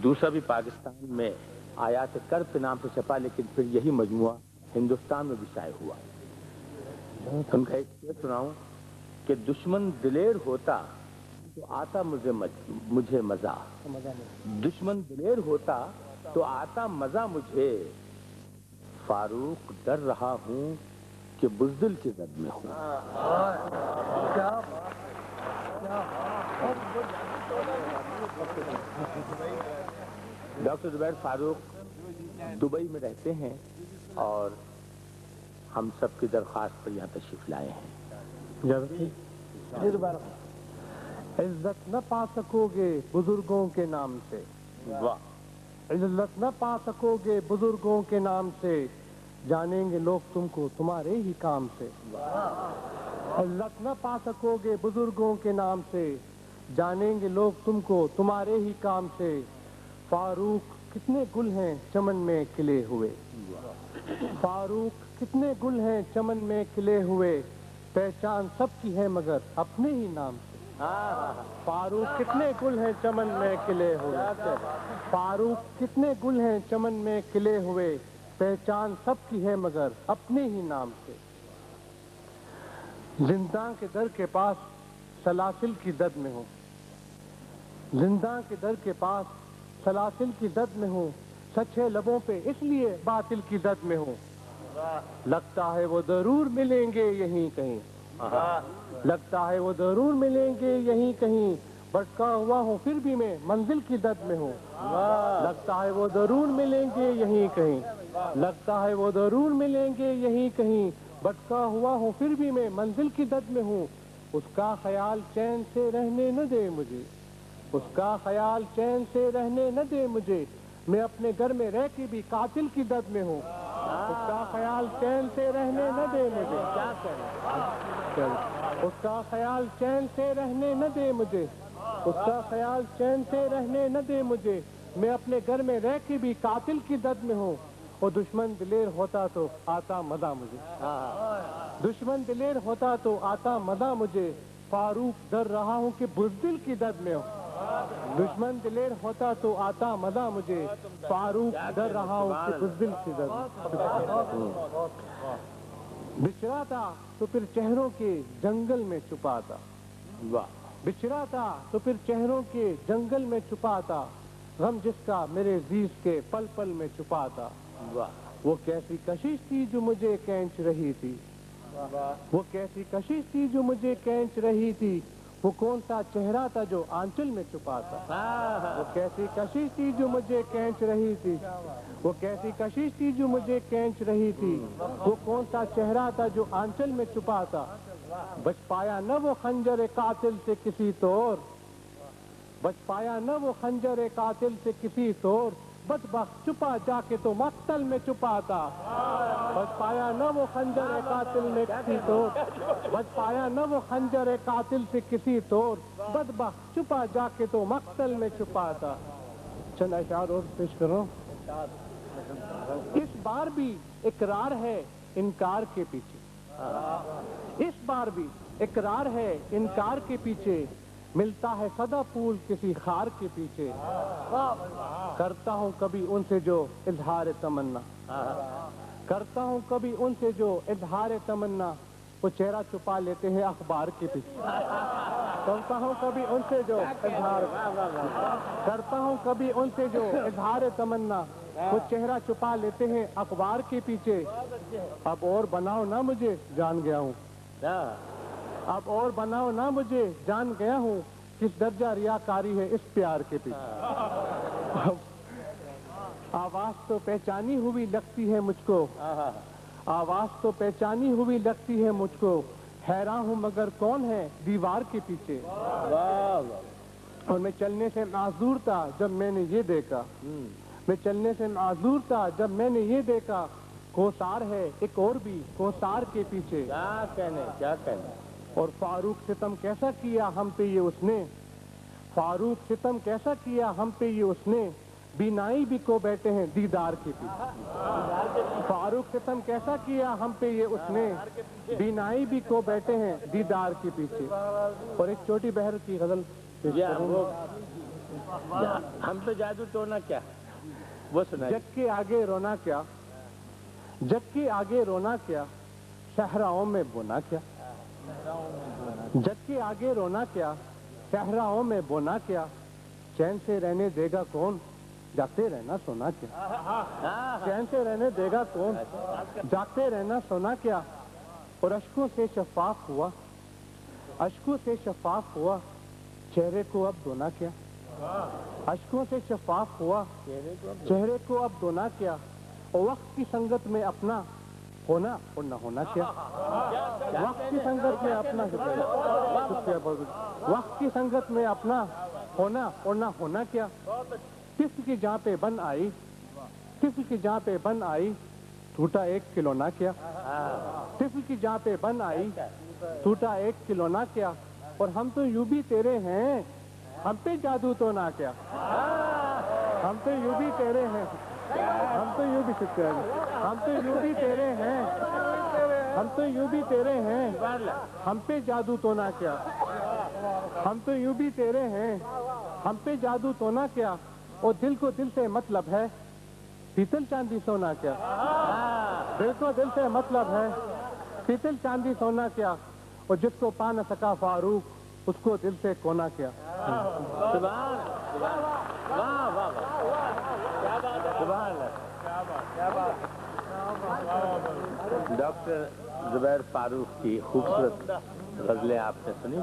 دوسرا بھی پاکستان میں آیات کرب کے نام سے چھپا، لیکن پھر یہی مجموعہ ہندوستان میں بھی شائع ہوا۔ ان کا ایک شعر سناؤں کہ دشمن دلیر ہوتا تو آتا مجھے مزہ، دشمن دلیر ہوتا تو آتا مزہ مجھے، فاروق ڈر رہا ہوں کہ بزدل کی زد میں ہوں۔ ڈاکٹر زبیر فاروق دبئی میں رہتے ہیں اور ہم سب کی درخواست پر یہاں تشریف لائے ہیں۔ عزت نہ پا سکو گے بزرگوں کے نام سے، واہ، عزت نہ پا سکو گے بزرگوں کے نام سے، جانیں گے لوگ تم کو تمہارے ہی کام سے۔ عزت نہ پا سکو گے بزرگوں کے نام سے، جانیں گے لوگ تم کو تمہارے ہی کام سے، فاروق کتنے گل ہیں چمن میں کھلے ہوئے، فاروق کتنے گل ہیں چمن میں کھلے ہوئے، پہچان سب کی ہے مگر اپنے ہی نام سے۔ فاروق کتنے گل ہیں چمن میں کھلے ہوئے، فاروق کتنے گل ہیں چمن میں کھلے ہوئے، پہچان سب کی ہے مگر اپنے ہی نام سے۔ زنداں کے در کے پاس سلاسل کی دد میں ہوں، زنداں کے در کے پاس سلاسل کی دد میں ہوں، سچے لبوں پہ اس لیے باطل کی دد میں ہوں، لگتا ہے وہ ضرور ملیں گے یہیں کہیں، لگتا ہے وہ ضرور ملیں گے یہیں کہیں، بھٹکا ہوا ہوں پھر بھی میں منزل کی دد میں ہوں، لگتا ہے وہ ضرور ملیں گے یہیں کہیں، لگتا ہے وہ ضرور ملیں گے یہیں کہیں، بھٹکا ہوا ہوں پھر بھی میں منزل کی دد میں ہوں، اس کا خیال چین سے رہنے نہ دے مجھے، اس کا خیال چین سے رہنے نہ دے مجھے، میں اپنے گھر میں رہ کے بھی قاتل کی دد میں ہوں، اس کا خیال چین سے رہنے نہ دے مجھے، کیا کریں، اس کا خیال چین سے رہنے نہ دے مجھے، اس کا خیال چین سے رہنے نہ دے مجھے، میں اپنے گھر میں رہ کے بھی قاتل کی دد میں ہوں، اور دشمن دلیر ہوتا تو آتا مزہ مجھے، دشمن دلیر ہوتا تو آتا مزہ مجھے، فاروق ڈر رہا ہوں کہ بزدل کی دد میں ہوں، دشمن دلیر ہوتا تو آتا مزہ مجھے، فاروق ڈر رہا ہوں کہ بزدل کی دد میں ہوں، بچھڑا تھا تو پھر چہروں کے جنگل میں چھپا تھا، بچھڑا تھا تو پھر چہروں کے جنگل میں چھپا تھا، غم جس کا میرے زیز کے پل پل میں چھپا تھا، وہ کیسی کشش تھی جو مجھے کھینچ رہی تھی، وہ کیسی کشش تھی جو مجھے کھینچ رہی تھی، وہ کون سا چہرہ تھا جو آنچل میں چھپا تھا، وہ کیسی کشش تھی جو مجھے کھینچ رہی تھی، وہ کیسی کشش تھی جو مجھے کھینچ رہی تھی، وہ کون سا چہرہ تھا جو آنچل میں چھپا تھا، بچ پایا نہ وہ خنجر قاتل سے کسی طور، بچ پایا نہ وہ خنجر قاتل سے کسی طور، بدبخت چھپا جا کے تو مقتل میں چھپا تھا، بچ پایا نہ وہ خنجر قاتل میں کسی طور، بچ پایا نہ وہ خنجر قاتل سے کسی طور، بدبخت چھپا جا کے تو مقتل میں چھپا تھا۔ چند اشعار اور پیش کرو۔ اس بار بھی اقرار ہے انکار کے پیچھے، اس بار بھی اقرار ہے انکار کے پیچھے، ملتا ہے صدا پھول کسی خار کے پیچھے، کرتا ہوں کبھی ان سے جو اظہار تمنا، کرتا ہوں کبھی ان سے جو اظہار تمنا، وہ چہرہ چھپا لیتے ہیں اخبار کے پیچھے، کرتا ہوں کبھی ان سے جو اظہار، کرتا ہوں کبھی ان سے جو اظہار تمنا، وہ چہرہ چھپا لیتے ہیں اخبار کے پیچھے، اب اور بناؤ نہ مجھے جان گیا ہوں، اب اور بناؤ نہ مجھے جان گیا ہوں، کس درجہ ریاکاری ہے اس پیار کے پیچھے، آواز تو پہچانی ہوئی لگتی ہے مجھ کو، آواز تو پہچانی ہوئی لگتی ہے مجھ کو، حیران ہوں مگر کون ہے دیوار کے پیچھے، اور میں چلنے سے معذور تھا جب میں نے یہ دیکھا، میں چلنے سے معذور تھا جب میں نے یہ دیکھا، کوثار ہے ایک اور بھی کوثار کے پیچھے، کیا کہنے، کیا کہنے، اور فاروق ستم کیسا کیا ہم پہ یہ اس نے، فاروق ستم کیسا کیا ہم پہ یہ اس نے، بینائی بھی کو بیٹھے ہیں دیدار کے پیچھے، فاروق ستم کیسا کیا ہم پہ یہ اس نے، بینائی بھی کو بیٹھے ہیں دیدار کے پیچھے، اور ایک چھوٹی بہر کی غزل پیش کروں۔ ہم تو جادو توڑنا کیا وہ سنائیں. جگ کے آگے رونا کیا، جگ کے آگے رونا کیا، صحراؤں میں بونا کیا. جگ کے آگے رونا کیا، صحراؤں میں بونا کیا، چین سے رہنے دے گا کون، جاگتے رہنا سونا کیا. چین سے رہنے دے گا کون، جاگتے رہنا سونا کیا. اور اشکوں سے شفاف ہوا، اشکوں سے شفاف ہوا، چہرے کو اب دھونا کیا. اشکوں سے شفاف ہوا، چہرے کو اب دھونا کیا. اور وقت کی سنگت میں اپنا ہونا اور نہ ہونا کیا. وقت کی سنگت میں اپنا وقت کی سنگت میں اپنا ہونا اور نہ ہونا کیا. طفل کی جہاں پہ بن آئی، طفل کی جہاں پہ بن آئی، ٹوٹا ایک کھلونا کیا. طفل کی جہاں پہ بن آئی، ٹوٹا ایک کھلونا کیا. اور ہم تو یوں بھی تیرے ہیں، ہم پہ جادو تو نہ کیا. ہم تو یوں بھی تیرے ہیں، ہم تو یوں بھی شکر ہے، ہم تو یوں بھی تیرے ہیں، ہم تو یوں بھی تیرے ہیں، ہم پہ جادو تو نہ کیا. ہم تو یوں بھی تیرے ہیں، ہم پہ جادو تو نہ کیا. اور دل کو دل سے مطلب ہے، پیتل چاندی سونا کیا. دل کو دل سے مطلب ہے، پیتل چاندی سونا کیا. اور جس کو پا نہ سکا فاروق، اس کو دل سے کونا کیا. سبحان واہ واہ سبحان ڈاکٹر زبیر فاروق کی خوبصورت غزلیں آپ نے سنی.